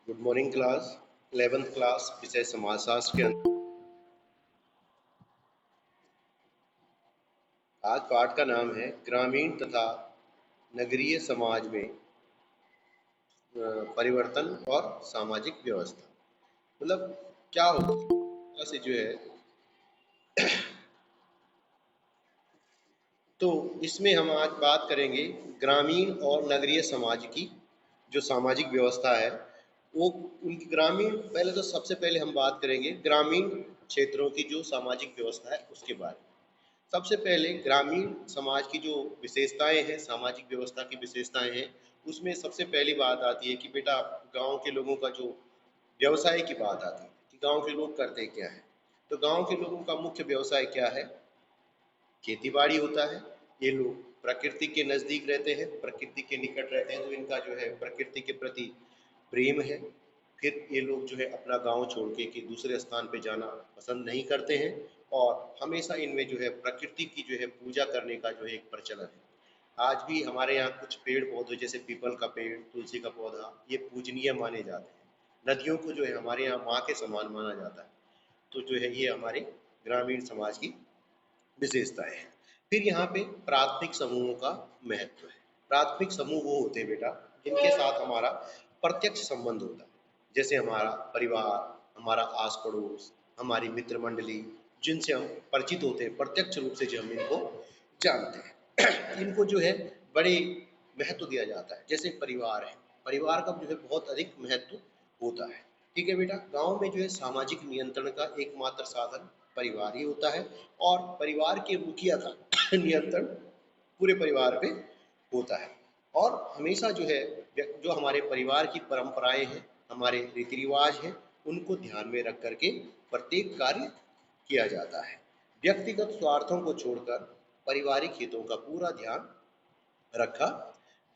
Good morning class 11th class विषय समाजशास्त्र के अंदर आज पाठ का नाम है ग्रामीण तथा नगरीय समाज में परिवर्तन और सामाजिक व्यवस्था। मतलब क्या होता है से जो है, तो इसमें हम आज बात करेंगे ग्रामीण और नगरीय समाज की जो सामाजिक व्यवस्था है वो उनकी ग्रामीण। पहले तो सबसे पहले हम बात करेंगे ग्रामीण क्षेत्रों की जो सामाजिक व्यवस्था है उसके बारे में। सबसे पहले ग्रामीण समाज की जो विशेषताएं हैं, सामाजिक व्यवस्था की विशेषताएं हैं, उसमें सबसे पहली बात आती है कि बेटा गांव के लोगों का जो व्यवसाय की बात आती है कि गांव के लोग करते क्या है। तो गांव के लोगों का मुख्य व्यवसाय क्या है? खेती बाड़ी होता है। ये लोग प्रकृति के नज़दीक रहते हैं, प्रकृति के निकट रहते हैं, तो इनका जो है प्रकृति के प्रति प्रेम है। फिर ये लोग जो है अपना गांव छोड़ के दूसरे स्थान पे जाना पसंद नहीं करते हैं और हमेशा इनमें जो है प्रकृति की जो है पूजा करने का जो है एक प्रचलन है। आज भी हमारे यहाँ कुछ पेड़ पौधे जैसे पीपल का पेड़, तुलसी का पौधा, ये पूजनीय माने जाते हैं। नदियों को जो है हमारे यहाँ माँ के समान माना जाता है। तो जो है ये हमारे ग्रामीण समाज की विशेषताएं हैं। फिर यहाँ पे प्राथमिक समूहों का महत्व है। प्राथमिक समूह वो होते हैं बेटा जिनके साथ हमारा प्रत्यक्ष संबंध होता है, जैसे हमारा परिवार, हमारा आस पड़ोस, हमारी मित्र मंडली, जिनसे हम परिचित होते हैं प्रत्यक्ष रूप से, जो हम इनको जानते हैं। इनको जो है बड़े महत्व दिया जाता है। जैसे परिवार है, परिवार का जो है बहुत अधिक महत्व होता है। ठीक है बेटा, गांव में जो है सामाजिक नियंत्रण का एकमात्र साधन परिवार ही होता है और परिवार के मुखिया का नियंत्रण पूरे परिवार पे होता है। और हमेशा जो है जो हमारे परिवार की परंपराएं हैं, हमारे रीति रिवाज हैं, उनको ध्यान में रख करके प्रत्येक कार्य किया जाता है। व्यक्तिगत स्वार्थों को छोड़कर पारिवारिक हितों का पूरा ध्यान रखा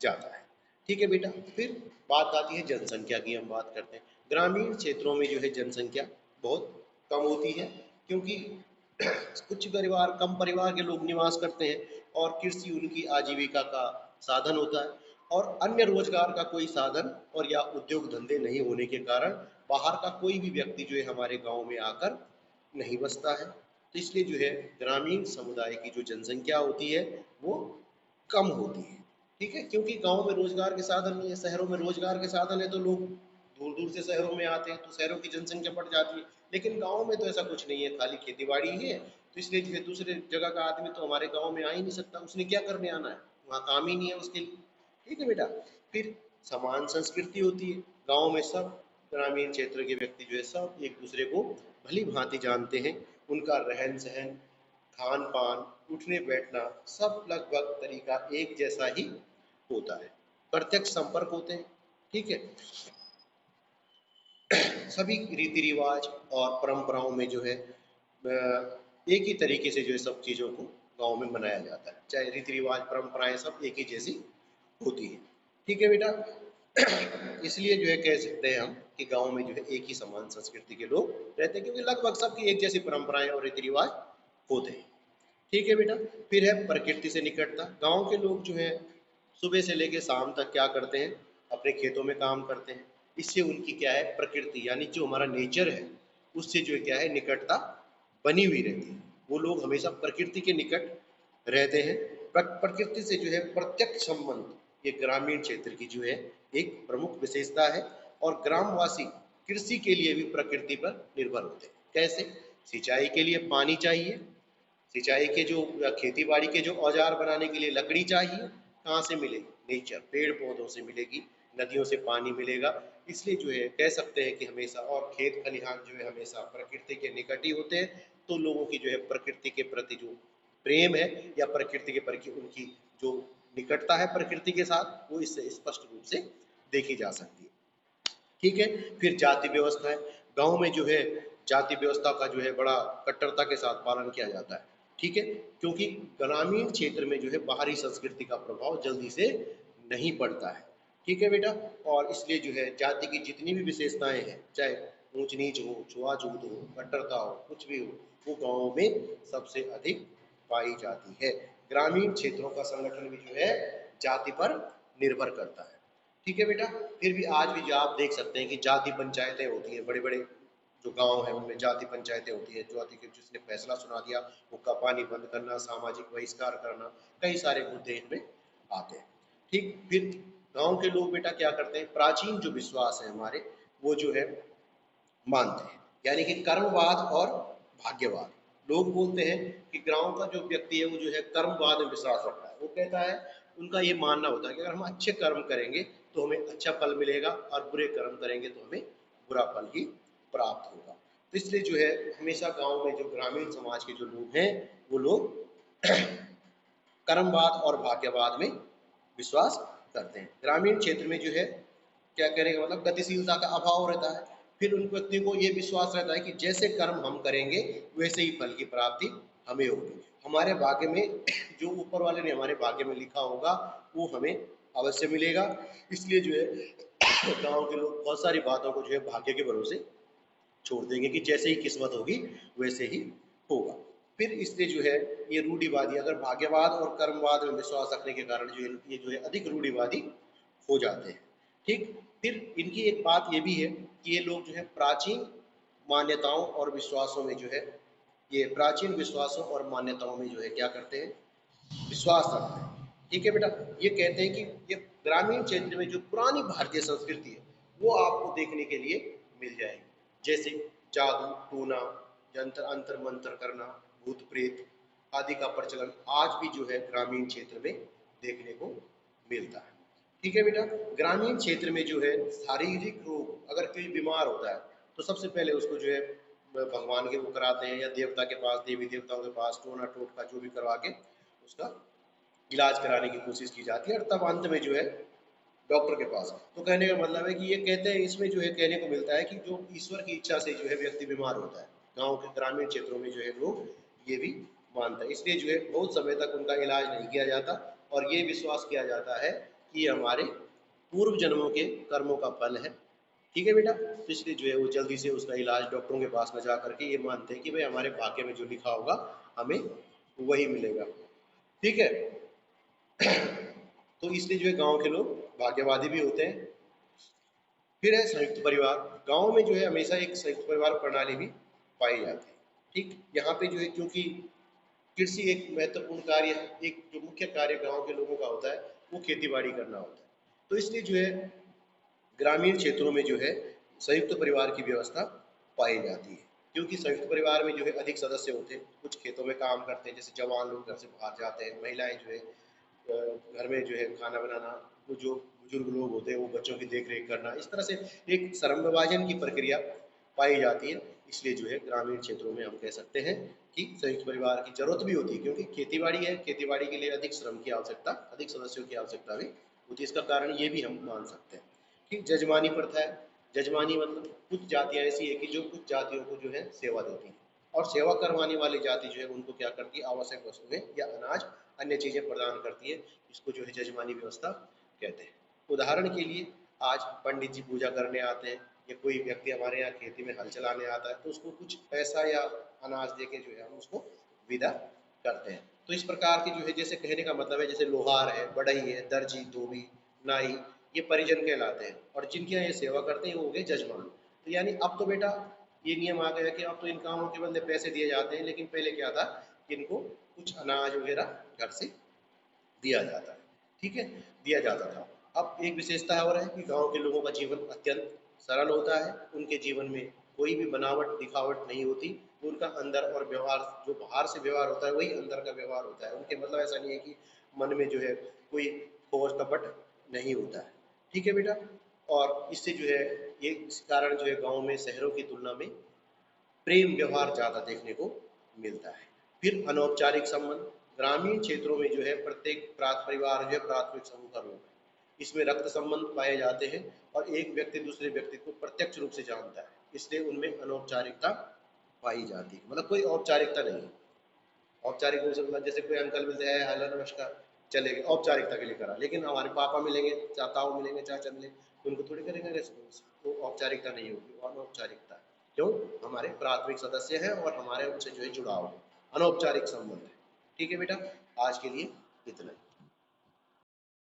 जाता है। ठीक है बेटा, फिर बात आती है जनसंख्या की। हम बात करते हैं ग्रामीण क्षेत्रों में जो है जनसंख्या बहुत कम होती है, क्योंकि कुछ परिवार, कम परिवार के लोग निवास करते हैं और कृषि उनकी आजीविका का साधन होता है और अन्य रोजगार का कोई साधन और या उद्योग धंधे नहीं होने के कारण बाहर का कोई भी व्यक्ति जो है हमारे गांव में आकर नहीं बसता है। तो इसलिए जो है ग्रामीण समुदाय की जो जनसंख्या होती है वो कम होती है। ठीक है, क्योंकि गांव में रोजगार के साधन नहीं है, शहरों में रोजगार के साधन है, तो लोग दूर दूर से शहरों में आते हैं, तो शहरों की जनसंख्या बढ़ जाती है। लेकिन गांव में तो ऐसा कुछ नहीं है, खाली खेती बाड़ी ही है। तो इसलिए जो है दूसरे जगह का आदमी तो हमारे गांव में आ ही नहीं सकता, उसने क्या करने आना है, वहाँ काम ही नहीं है उसके लिए। ठीक है बेटा, फिर समान संस्कृति होती है। गाँव में सब ग्रामीण क्षेत्र के व्यक्ति जो है सब एक दूसरे को भली भांति जानते हैं। उनका रहन सहन, खान पान, उठने बैठना सब लगभग तरीका एक जैसा ही होता है। प्रत्यक्ष संपर्क होते हैं। ठीक है, सभी रीति रिवाज और परंपराओं में जो है एक ही तरीके से जो है सब चीज़ों को गांव में मनाया जाता है, चाहे रीति रिवाज परंपराएं सब एक ही जैसी होती है। ठीक है बेटा, इसलिए जो है कह सकते हैं हम कि गांव में जो है एक ही समान संस्कृति के लोग रहते हैं, क्योंकि लगभग सबकी एक जैसी परंपराएं और रीति रिवाज होते हैं। ठीक है बेटा, फिर है प्रकृति से निकटता। गांव के लोग जो है सुबह से लेकर शाम तक क्या करते हैं, अपने खेतों में काम करते हैं। इससे उनकी क्या है प्रकृति यानी जो हमारा नेचर है उससे जो है क्या है निकटता बनी हुई रहती है। वो लोग हमेशा प्रकृति के निकट रहते हैं। प्रकृति से जो है प्रत्यक्ष संबंध ये ग्रामीण क्षेत्र की जो है एक प्रमुख विशेषता है। और ग्रामवासी कृषि के लिए भी प्रकृति पर निर्भर होते हैं। कैसे? सिंचाई के लिए पानी चाहिए, सिंचाई के जो खेती बाड़ी के जो औजार बनाने के लिए लकड़ी चाहिए, कहाँ से मिलेगी? नेचर, पेड़ पौधों से मिलेगी, नदियों से पानी मिलेगा। इसलिए जो है कह सकते हैं कि हमेशा, और खेत खलिहान जो है हमेशा प्रकृति के निकट ही होते हैं। तो लोगों की जो है प्रकृति के प्रति जो प्रेम है या प्रकृति के प्रति उनकी जो निकटता है प्रकृति के साथ, वो इससे स्पष्ट रूप से देखी जा सकती है। ठीक है, फिर जाति व्यवस्था है। गांव में जो है जाति व्यवस्था का जो है बड़ा कट्टरता के साथ पालन किया जाता है। ठीक है, क्योंकि ग्रामीण क्षेत्र में जो है बाहरी संस्कृति का प्रभाव जल्दी से नहीं पड़ता है। ठीक है बेटा, और इसलिए जो है जाति की जितनी भी विशेषताएं हैं, चाहे ऊंच नीच हो, छुआछूत हो, कट्टरता हो, कुछ भी हो, वो गाँव में सबसे अधिक पाई जाती है। ग्रामीण क्षेत्रों का संगठन भी जो है जाति पर निर्भर करता है। ठीक है बेटा। फिर भी आज भी जो आप देख सकते हैं कि जाति पंचायतें होती हैं, बड़े बड़े जो गांव हैं उनमें जाति पंचायतें होती है, जाति के जिसने फैसला सुना दिया उसका पानी बंद करना, सामाजिक बहिष्कार करना, कई सारे मुद्दे इनमें आते हैं। ठीक, फिर गांव के लोग बेटा क्या करते हैं, प्राचीन जो विश्वास है हमारे वो जो है मानते हैं, यानी कि कर्मवाद और भाग्यवाद। लोग बोलते हैं कि गांव का जो व्यक्ति है वो जो है कर्मवाद में विश्वास रखता है। वो कहता है, उनका ये मानना होता है कि अगर हम अच्छे कर्म करेंगे तो हमें अच्छा फल मिलेगा और बुरे कर्म करेंगे तो हमें बुरा फल ही प्राप्त होगा। तो इसलिए जो है हमेशा गांव में जो ग्रामीण समाज के जो लोग हैं वो लोग कर्मवाद और भाग्यवाद में विश्वास करते हैं। ग्रामीण क्षेत्र में जो है क्या करेगा, मतलब गतिशीलता का अभाव रहता है। फिर उन व्यक्तियों को ये विश्वास रहता है कि जैसे कर्म हम करेंगे वैसे ही फल की प्राप्ति हमें होगी। हमारे भाग्य में जो ऊपर वाले ने हमारे भाग्य में लिखा होगा वो हमें अवश्य मिलेगा। इसलिए जो है गांव के लोग बहुत सारी बातों को जो है भाग्य के भरोसे छोड़ देंगे कि जैसे ही किस्मत होगी वैसे ही होगा। फिर इसलिए जो है ये रूढ़िवादी, अगर भाग्यवाद और कर्मवाद में विश्वास रखने के कारण जो ये जो है अधिक रूढ़िवादी हो जाते हैं। ठीक, फिर इनकी एक बात ये भी है कि ये लोग जो है प्राचीन मान्यताओं और विश्वासों में जो है, ये प्राचीन विश्वासों और मान्यताओं में जो है क्या करते हैं, विश्वास रखते हैं। ठीक है बेटा, ये कहते हैं कि ये ग्रामीण क्षेत्र में जो पुरानी भारतीय संस्कृति है वो आपको देखने के लिए मिल जाएगी, जैसे जादू टोना, जंतर अंतर मंत्र करना, भूत प्रेत आदि का प्रचलन आज भी जो है ग्रामीण क्षेत्र में देखने को मिलता है। ठीक है बेटा, ग्रामीण क्षेत्र में जो है शारीरिक रोग, अगर कोई बीमार होता है तो सबसे पहले उसको जो है भगवान के वो कराते हैं या देवता के पास, देवी देवताओं के पास टोना टोटका जो भी करवा के उसका इलाज कराने की कोशिश की जाती है, और तब अंत में जो है डॉक्टर के पास। तो कहने का मतलब है कि ये कहते हैं, इसमें जो है कहने को मिलता है कि जो ईश्वर की इच्छा से जो है व्यक्ति बीमार होता है, गांव के ग्रामीण क्षेत्रों में जो है लोग ये भी मानता है। इसलिए जो है बहुत समय तक उनका इलाज नहीं किया जाता और ये विश्वास किया जाता है कि ये हमारे पूर्व जन्मों के कर्मों का फल है। ठीक है बेटा, तो इसलिए जो है वो जल्दी से उसका इलाज डॉक्टरों के पास न जा करके ये मानते हैं कि भाई हमारे भाग्य में जो लिखा होगा हमें वही मिलेगा। ठीक है, तो इसलिए जो है गांव के लोग भाग्यवादी भी होते हैं। फिर है संयुक्त परिवार। गांव में जो है हमेशा एक संयुक्त परिवार प्रणाली भी पाई जाती है। ठीक, यहाँ पे जो है क्योंकि कृषि एक महत्वपूर्ण कार्य है, एक जो मुख्य कार्य गांव के लोगों का होता है वो खेती बाड़ी करना होता है। तो इसलिए जो है ग्रामीण क्षेत्रों में जो है संयुक्त परिवार की व्यवस्था पाई जाती है, क्योंकि संयुक्त परिवार में जो है अधिक सदस्य होते हैं, कुछ खेतों में काम करते हैं, जैसे जवान लोग घर से बाहर जाते हैं, महिलाएं जो है घर में जो है खाना बनाना, वो जो बुजुर्ग लोग होते हैं वो बच्चों की देख रेख करना, इस तरह से एक श्रम विभाजन की प्रक्रिया पाई जाती है। इसलिए जो है ग्रामीण क्षेत्रों में हम कह सकते हैं कि संयुक्त परिवार की जरूरत भी होती है, क्योंकि खेती बाड़ी है, खेती बाड़ी के लिए अधिक श्रम की आवश्यकता, अधिक सदस्यों की आवश्यकता भी होती है। इसका कारण ये भी हम मान सकते हैं कि जजमानी प्रथा है। जजमानी मतलब कुछ जातियां ऐसी है कि जो कुछ जातियों को जो है सेवा देती है, और सेवा करवाने वाली जाति जो है उनको क्या करती है, आवश्यक वस्तुएं या अनाज अन्य चीजें प्रदान करती है। इसको जो है जजमानी व्यवस्था कहते हैं। उदाहरण के लिए आज पंडित जी पूजा करने आते हैं या कोई व्यक्ति हमारे यहाँ खेती में हल चलाने आता है तो उसको कुछ पैसा या अनाज देके जो है हम उसको विदा करते हैं। तो इस प्रकार की जो है, जैसे कहने का मतलब है जैसे लोहार है, बढ़ई है, दर्जी, धोबी, नाई, ये परिजन कहलाते हैं, और जिनके यहाँ ये सेवा करते हैं वो हो गए जजमान। तो यानी अब तो बेटा ये नियम आ गया कि अब तो इन कामों के बदले पैसे दिए जाते हैं, लेकिन पहले क्या था कि इनको कुछ अनाज वगैरह घर से दिया जाता है। ठीक है, दिया जाता था। अब एक विशेषता और है कि गांव के लोगों का जीवन अत्यंत सरल होता है, उनके जीवन में कोई भी बनावट दिखावट नहीं होती। उनका अंदर और व्यवहार, जो बाहर से व्यवहार होता है वही अंदर का व्यवहार होता है। उनके मतलब ऐसा नहीं है कि मन में जो है कोई खोज कपट नहीं होता है। ठीक है बेटा, और इससे जो है ये इस कारण जो है गांव में शहरों की तुलना में प्रेम व्यवहार ज़्यादा देखने को मिलता है। फिर अनौपचारिक संबंध। ग्रामीण क्षेत्रों में जो है प्रत्येक परिवार जो है प्राथमिक समूह का रूप है। इसमें रक्त संबंध पाए जाते हैं और एक व्यक्ति दूसरे व्यक्ति को प्रत्यक्ष रूप से जानता है, इसलिए उनमें अनौपचारिकता पाई जाती है, मतलब कोई औपचारिकता नहीं है। औपचारिक रूप से मतलब जैसे कोई अंकल मिलते हैं, हेलो नमस्कार, चलेगा, औपचारिकता के लिए करा। लेकिन हमारे पापा मिलेंगे, ताऊ मिलेंगे, चाचा मिलेंगे, तो उनको थोड़ी करेंगे रेस्पॉन्स, तो औपचारिकता नहीं होगी, अनौपचारिकता। क्यों? हमारे प्राथमिक सदस्य हैं और हमारे उनसे जो है जुड़ाव है, अनौपचारिक संबंध है। ठीक है बेटा, आज के लिए इतना ही।